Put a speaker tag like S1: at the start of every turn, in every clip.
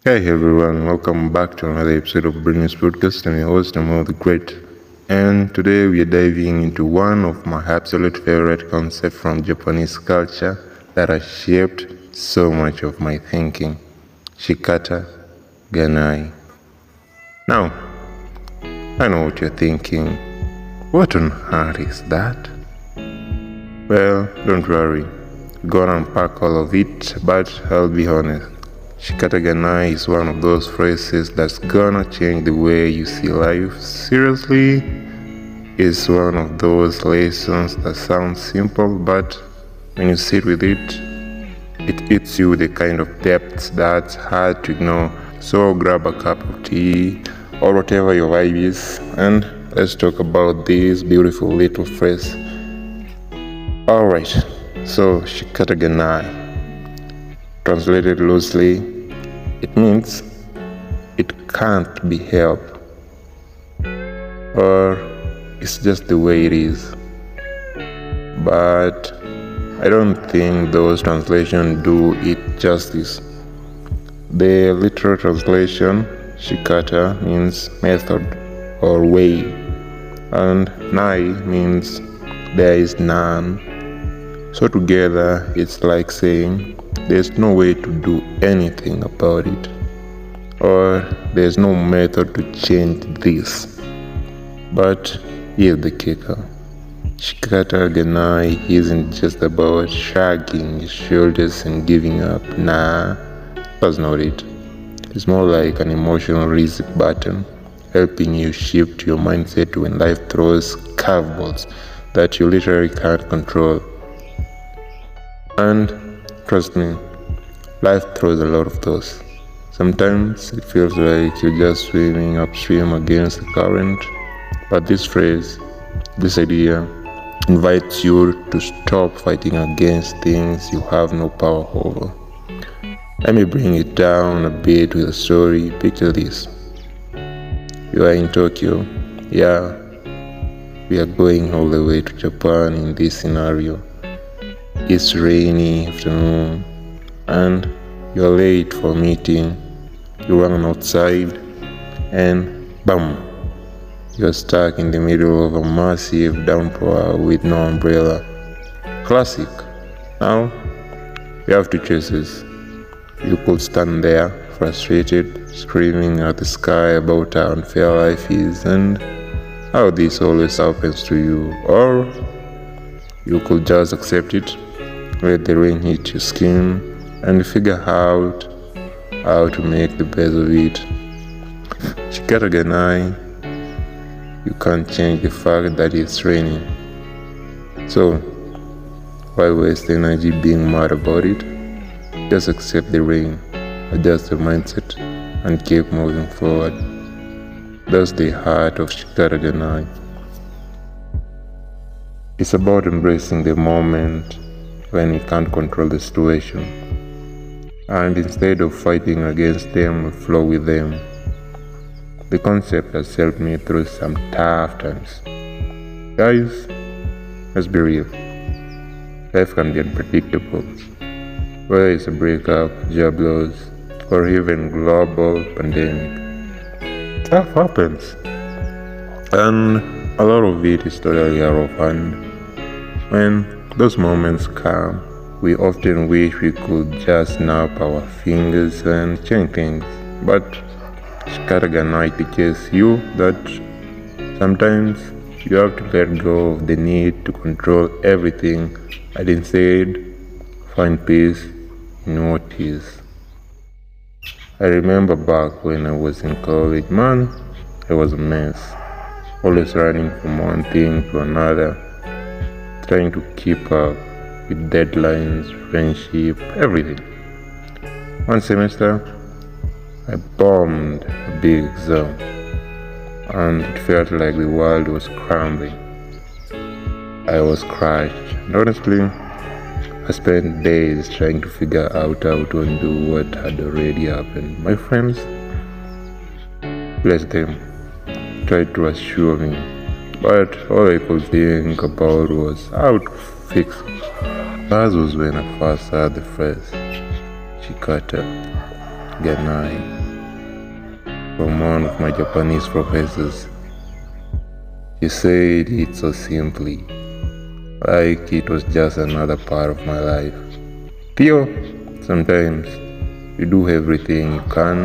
S1: Hey everyone, welcome back to another episode of BRAINWAVES podcast. I'm your host, Amal the Great. And today we are diving into one of my absolute favorite concepts from Japanese culture that has shaped so much of my thinking. Shikata Ganai. Now, I know what you're thinking. What on earth is that? Well, don't worry. We're gonna unpack all of it, but I'll be honest. Shikataganai is one of those phrases that's gonna change the way you see life. Seriously, it's one of those lessons that sound simple, but when you sit with it, it hits you with a kind of depth that's hard to ignore. So grab a cup of tea or whatever your vibe is, and let's talk about this beautiful little phrase. Alright, so Shikataganai. Translated loosely, it means it can't be helped, or it's just the way it is. But I don't think those translations do it justice. The literal translation, shikata, means method or way, and nai means there is none. So together, it's like saying there's no way to do anything about it, or there's no method to change this. But here's the kicker. Shikata Ganai isn't just about shrugging your shoulders and giving up. Nah, that's not it. It's more like an emotional reset button, helping you shift your mindset when life throws curveballs that you literally can't control. And trust me, life throws a lot of those. Sometimes it feels like you're just swimming upstream against the current, but this phrase, this idea, invites you to stop fighting against things you have no power over. Let me bring it down a bit with a story. Picture this. You are in Tokyo. Yeah, we are going all the way to Japan in this scenario. It's rainy afternoon and you're late for a meeting. You run outside and bam, you're stuck in the middle of a massive downpour with no umbrella. Classic. Now, you have two choices. You could stand there, frustrated, screaming at the sky about how unfair life is and how this always happens to you, or you could just accept it, let the rain hit your skin, and figure out how to make the best of it. Shikataganai, you can't change the fact that it's raining. So, why waste energy being mad about it? Just accept the rain, adjust your mindset, and keep moving forward. That's the heart of Shikataganai. It's about embracing the moment when you can't control the situation, and instead of fighting against them, we flow with them. The concept has helped me through some tough times. Guys, let's be real. Life can be unpredictable, whether it's a breakup, job loss, or even global pandemic. Stuff happens, and a lot of it is totally out of hand. When those moments come, we often wish we could just snap our fingers and change things. But Shikataganai teaches you that sometimes you have to let go of the need to control everything and instead find peace in what is. I remember back when I was in college, man, I was a mess. Always running from one thing to another, trying to keep up with deadlines, friendship, everything. One semester, I bombed a big exam, and it felt like the world was crumbling. I was crushed, and honestly, I spent days trying to figure out how to undo what had already happened. My friends, bless them, tried to assure me, but all I could think about was how to fix it. That was when I first heard the phrase, Shikata Ganai, from one of my Japanese professors. He said it so simply, like it was just another part of my life. Theo, sometimes you do everything you can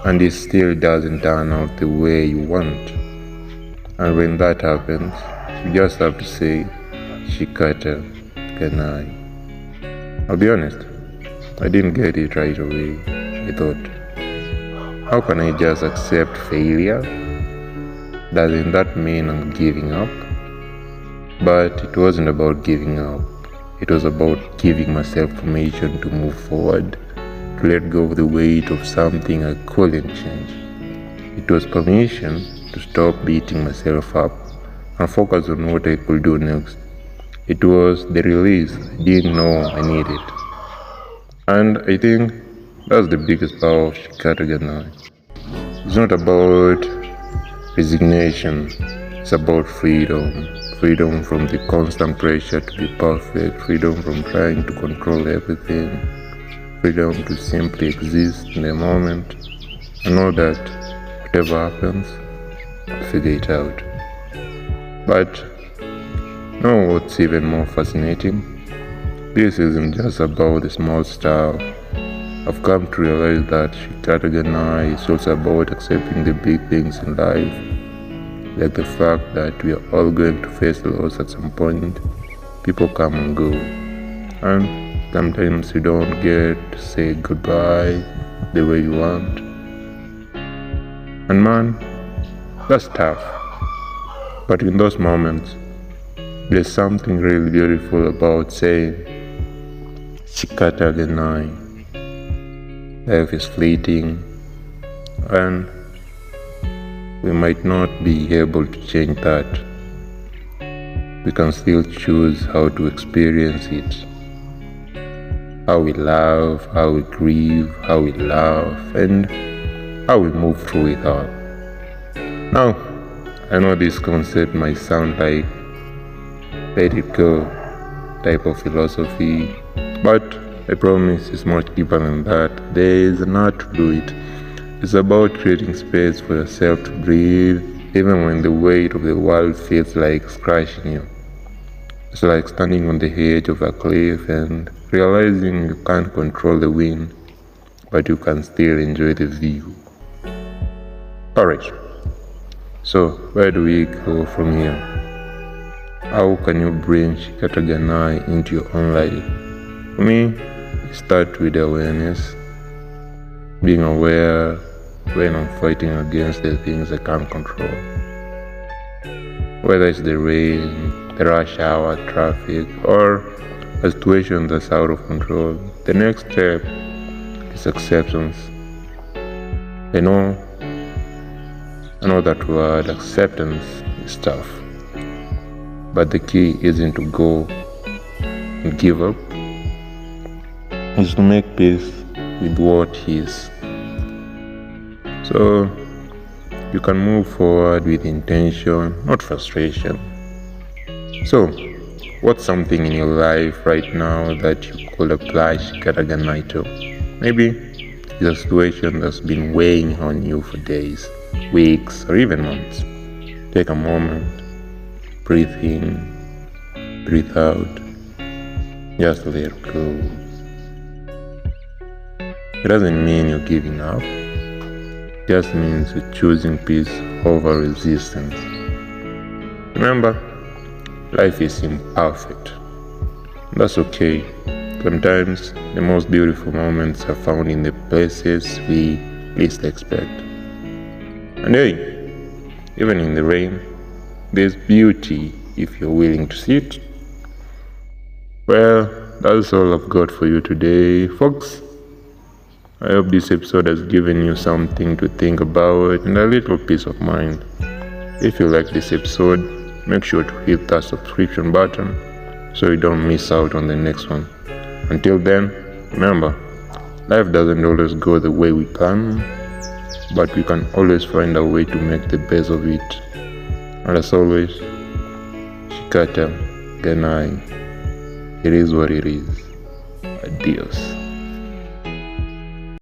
S1: and it still doesn't turn out the way you want. And when that happens, you just have to say, Shikata Ganai. I'll be honest, I didn't get it right away. I thought, how can I just accept failure? Doesn't that mean I'm giving up? But it wasn't about giving up. It was about giving myself permission to move forward, to let go of the weight of something I couldn't change. It was permission to stop beating myself up and focus on what I could do next. It was the release I didn't know I needed. And I think that's the biggest power of Shikata Ganai. It's not about resignation, it's about freedom. Freedom from the constant pressure to be perfect, freedom from trying to control everything, freedom to simply exist in the moment and know that whatever happens, I'll figure it out. But know what's even more fascinating? This isn't just about the small stuff. I've come to realize that Shikata Ganai is also about accepting the big things in life, like the fact that we are all going to face loss at some point. People come and go, and sometimes you don't get to say goodbye the way you want. And man, that's tough. But in those moments, there's something really beautiful about saying, Shikata Ganai. Life is fleeting, and we might not be able to change that. We can still choose how to experience it. How we love, how we grieve, how we laugh, and how we move through it all. Now, I know this concept might sound like let it go type of philosophy, but I promise it's much deeper than that. There is an art to do it. It's about creating space for yourself to breathe, even when the weight of the world feels like it's crushing you. It's like standing on the edge of a cliff and realizing you can't control the wind, but you can still enjoy the view. Alright, so where do we go from here? How can you bring Shikata Ganai into your own life? For me, start with awareness. Being aware when I'm fighting against the things I can't control. Whether it's the rain, the rush hour, traffic, or a situation that's out of control, the next step is acceptance. I know that word acceptance is tough, but the key isn't to go and give up. It's to make peace with what is. So you can move forward with intention, not frustration. So, what's something in your life right now that you could apply Shikata Ganai to? Maybe it's a situation that's been weighing on you for days, weeks, or even months. Take a moment, breathe in, breathe out, just let it go. It doesn't mean you're giving up. It just means you're choosing peace over resistance. Remember, life is imperfect. That's okay. Sometimes the most beautiful moments are found in the places we least expect. And hey, even in the rain, there's beauty if you're willing to see it. Well, that's all I've got for you today, folks. I hope this episode has given you something to think about and a little peace of mind. If you like this episode, make sure to hit that subscription button so you don't miss out on the next one. Until then, remember, life doesn't always go the way we plan, but we can always find a way to make the best of it. And as always, Shikata Ganai. It is what it is. Adios.